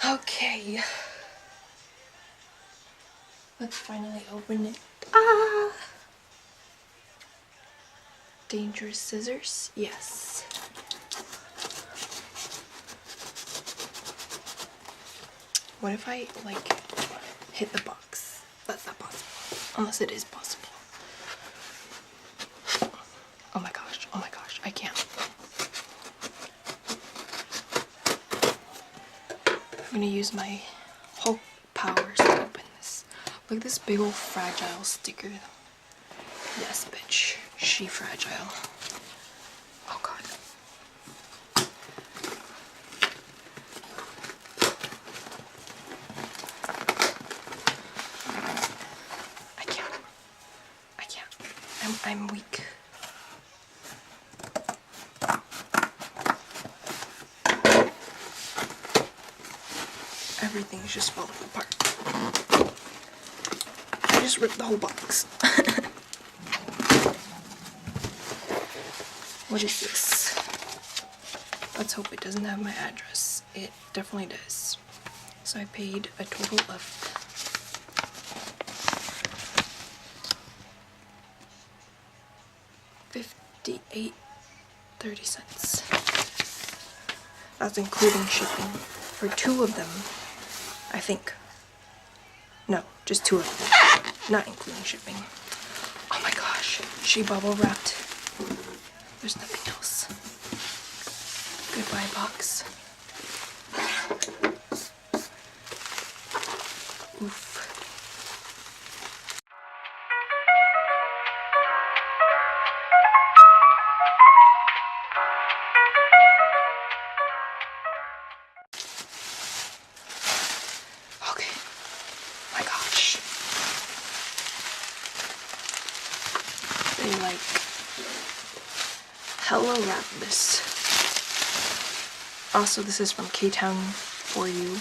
Okay. Let's finally open it. Ah! Dangerous scissors? Yes. What if I, like, hit the box? That's not possible. Unless it is possible. Oh my gosh, I can't. I'm gonna use my whole powers to open this. Look at this big old fragile sticker. Yes, bitch. She fragile. Oh god. I can't. I'm weak. Everything's just falling apart. I just ripped the whole box. What is this? Let's hope it doesn't have my address. It definitely does. So I paid a total of $58.30. That's including shipping for 2 of them, I think. No, just 2 of them, not including shipping. Oh my gosh, she bubble wrapped. There's nothing else. Goodbye, box. Oof. Okay. My gosh. They like hella wrap this. Also, this is from K-Town for you.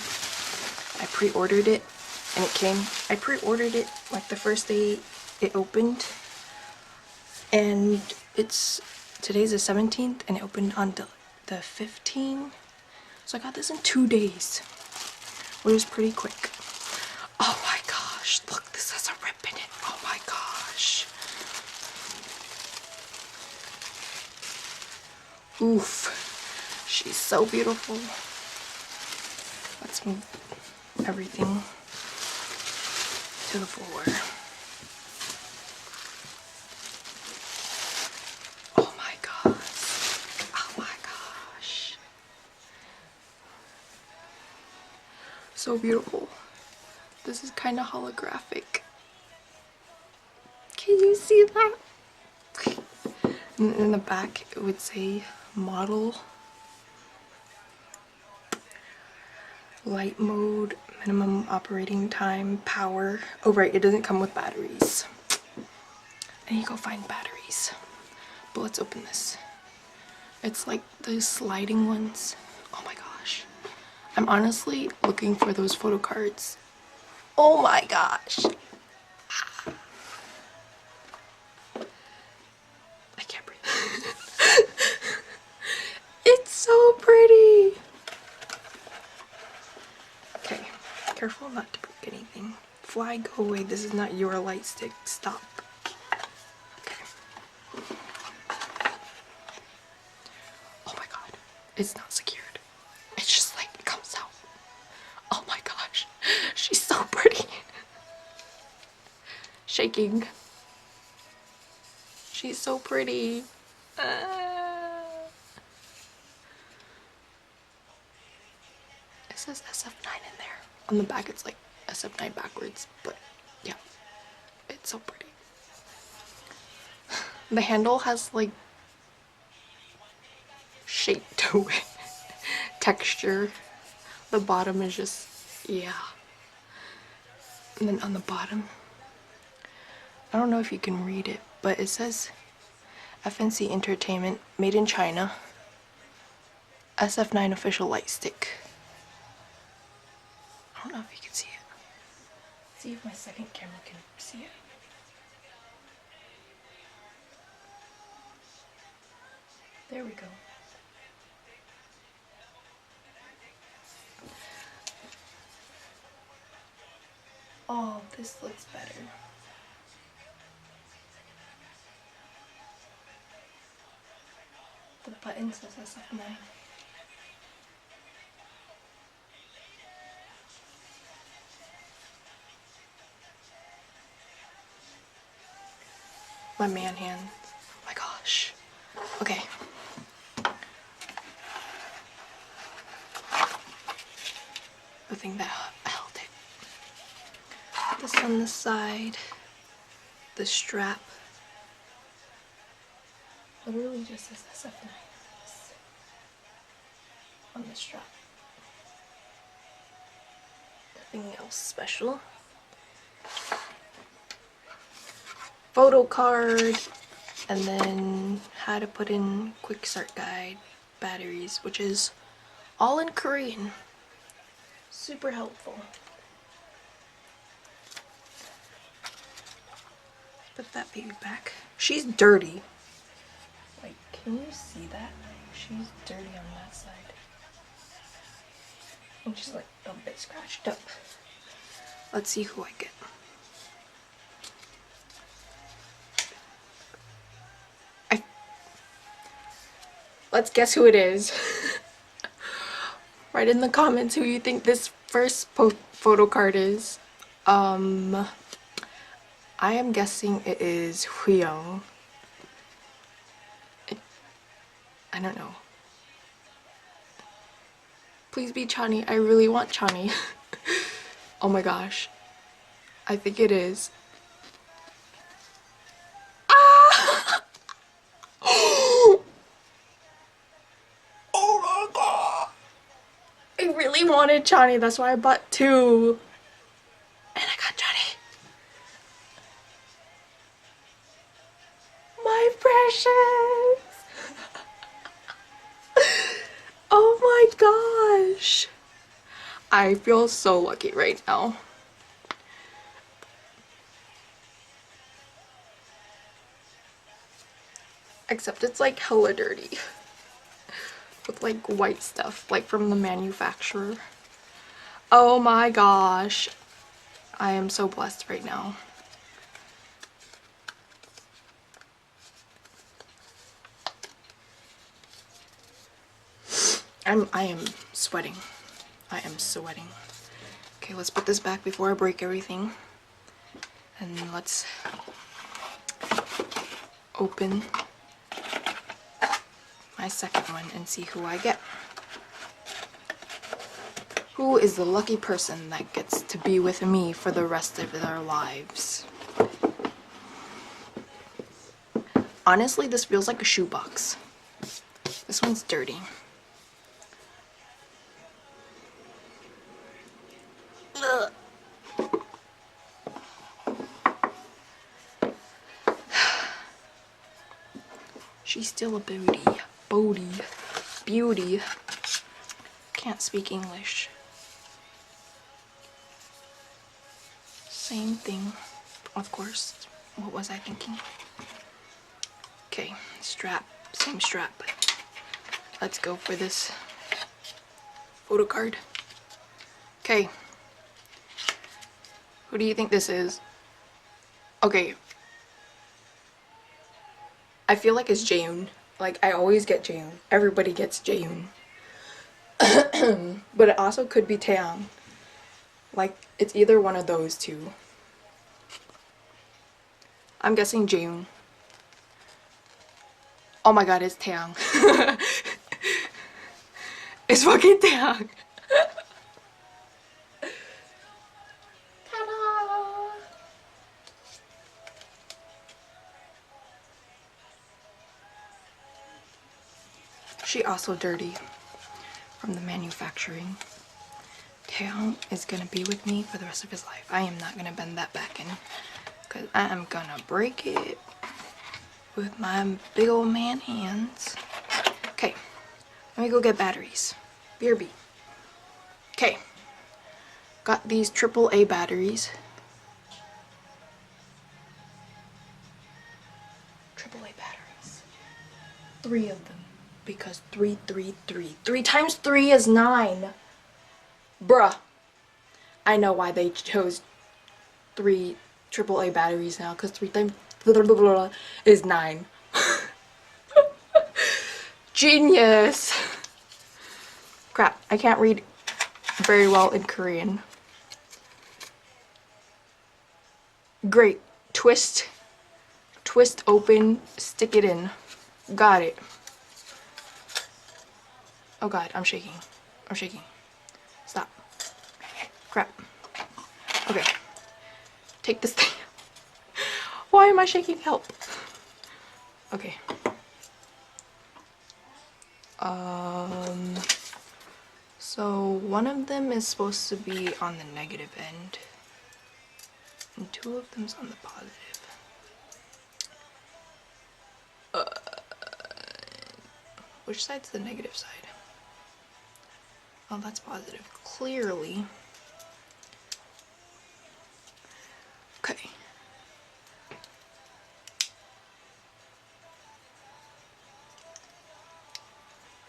I pre-ordered it and it came. I pre-ordered it like the first day it opened, and today's the 17th and it opened on the 15th. So I got this in 2 days, which is pretty quick. Oh my gosh, look, this has a rip in it. Oh my gosh. Oof. She's so beautiful. Let's move everything to the floor. Oh my gosh. Oh my gosh. So beautiful. This is kind of holographic. Can you see that? And in the back it would say model, light mode, minimum operating time, power. Oh right, it doesn't come with batteries. I need to go find batteries. But let's open this. It's like those sliding ones. Oh my gosh. I'm honestly looking for those photo cards. Oh my gosh. I can't breathe. It's so pretty. Okay, careful not to break anything. Fly, go away. This is not your light stick. Stop. Okay. Oh my god. It's not secured. It's just like it comes out. Oh my gosh. She's so pretty. Shaking. She's so pretty. It says SF9 in there. On the back it's like SF9 backwards, but yeah, it's so pretty. The handle has like shape to it, texture. The bottom is just, yeah. And then on the bottom, I don't know if you can read it, but it says FNC Entertainment, made in China, SF9 official light stick. I don't know if you can see it. Let's see if my second camera can see it. There we go. This looks better. The button says SF9. My man hand. Oh my gosh. Okay. The thing that held it. This on the side. The strap. Literally just says SF9 on the strap. Nothing else special. Photo card, and then how to put in quick start guide, batteries, which is all in Korean. Super helpful. Put that baby back. She's dirty. Like, can you see that? She's dirty on that side. And she's like a bit scratched up. Let's see who I get. Let's guess who it is. Write in the comments who you think this first photo card is. I am guessing it is Hyoung. I don't know. Please be Chani. I really want Chani. Oh my gosh. I think it is. Ah! Oh my god. I really wanted Chani. That's why I bought two. And I got Chani. My precious. Oh my gosh. I feel so lucky right now. Except it's like hella dirty. With like white stuff, like from the manufacturer. Oh my gosh. I am so blessed right now. I am sweating. I am sweating. Okay, let's put this back before I break everything. And let's open my second one and see who I get. Who is the lucky person that gets to be with me for the rest of their lives? Honestly, this feels like a shoebox. This one's dirty. Ugh. She's still a beauty. Beauty. Can't speak English. Same thing, of course. What was I thinking? Okay, strap, same strap. Let's go for this photo card. Okay. Who do you think this is? Okay. I feel like it's Jaehoon. Like, I always get Jaehoon. Everybody gets Jaehoon. But it also could be Taeyang. Like, it's either one of those two. I'm guessing Jaehoon. Oh my god, it's Taeyang. It's fucking Taeyang. Ta-da! She also dirty from the manufacturing. Taeyang is gonna be with me for the rest of his life. I am not gonna bend that back in because I am gonna break it with my big old man hands. Okay, let me go get batteries. BRB. Okay, got these AAA batteries. AAA batteries. 3 of them. Because 3 times 3 is 9. Bruh. I know why they chose 3 AAA batteries now because 3 times is 9. Genius! Crap, I can't read very well in Korean. Great. Twist. Twist open, stick it in. Got it. Oh god, I'm shaking. I'm shaking. Stop. Crap. Okay. Take this thing. Why am I shaking? Help. Okay. So one of them is supposed to be on the negative end, and 2 of them's on the positive. Which side's the negative side? Oh, that's positive. Clearly. Okay.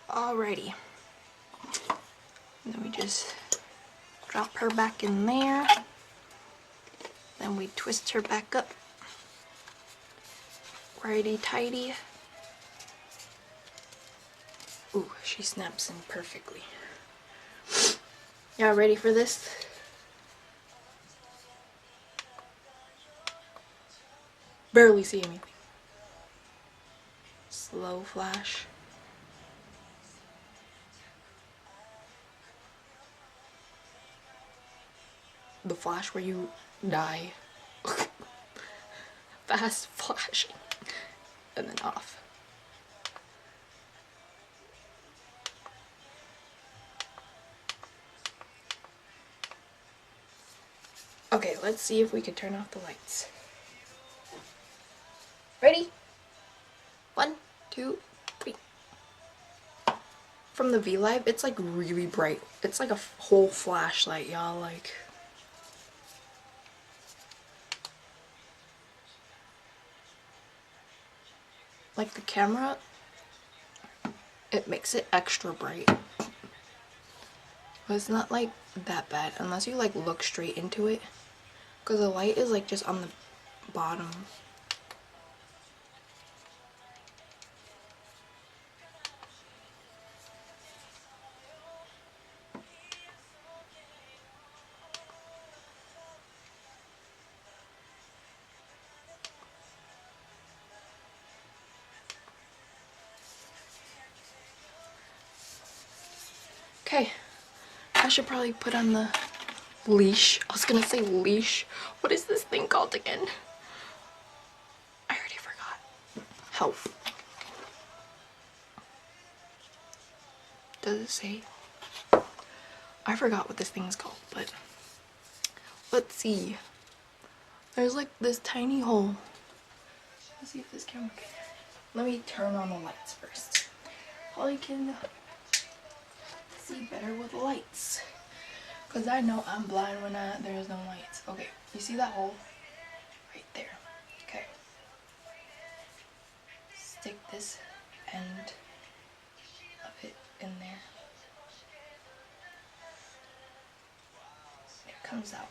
Alrighty. And then we just drop her back in there. Then we twist her back up. Righty tighty. Ooh, she snaps in perfectly. Y'all ready for this? Barely see anything. Slow flash. The flash where you die. Fast flashing. And then off. Okay, let's see if we can turn off the lights. Ready? 1, 2, 3. From the V-Live, it's like really bright. It's like a whole flashlight, y'all. Like, the camera, it makes it extra bright. But it's not like that bad unless you like look straight into it, because the light is like just on the bottom. Okay, I should probably put on the leash. I was gonna say leash. What is this thing called again? I already forgot. Help. Does it say? I forgot what this thing is called, but let's see. There's like this tiny hole. Let's see if this camera can. Let me turn on the lights first. Probably can see better with lights, because I know I'm blind when there's no lights. Okay, you see that hole? Right there. Okay. Stick this end of it in there. It comes out.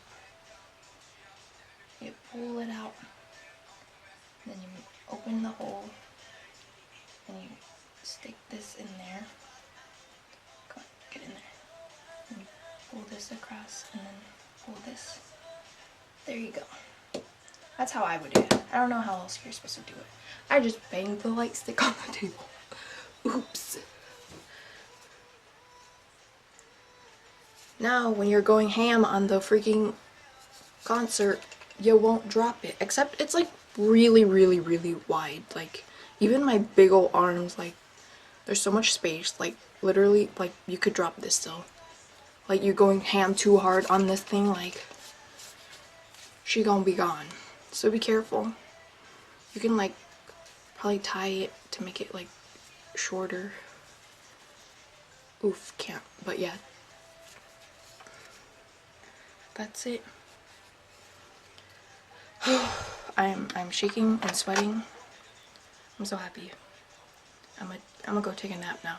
You pull it out, and then you open the hole, and you stick this in there. Come on, get in there. And you pull this across, and then pull this. There you go. That's how I would do it. I don't know how else you're supposed to do it. I just banged the light stick on the table. Oops. Now, when you're going ham on the freaking concert, you won't drop it. Except it's like really, really, really wide. Like, even my big old arms, like, there's so much space. Like, literally, like, you could drop this still. Like, you're going ham too hard on this thing, like, she gonna be gone. So be careful. You can, like, probably tie it to make it, like, shorter. Oof, can't. But yeah. That's it. I'm shaking and sweating. I'm so happy. I'm gonna go take a nap now.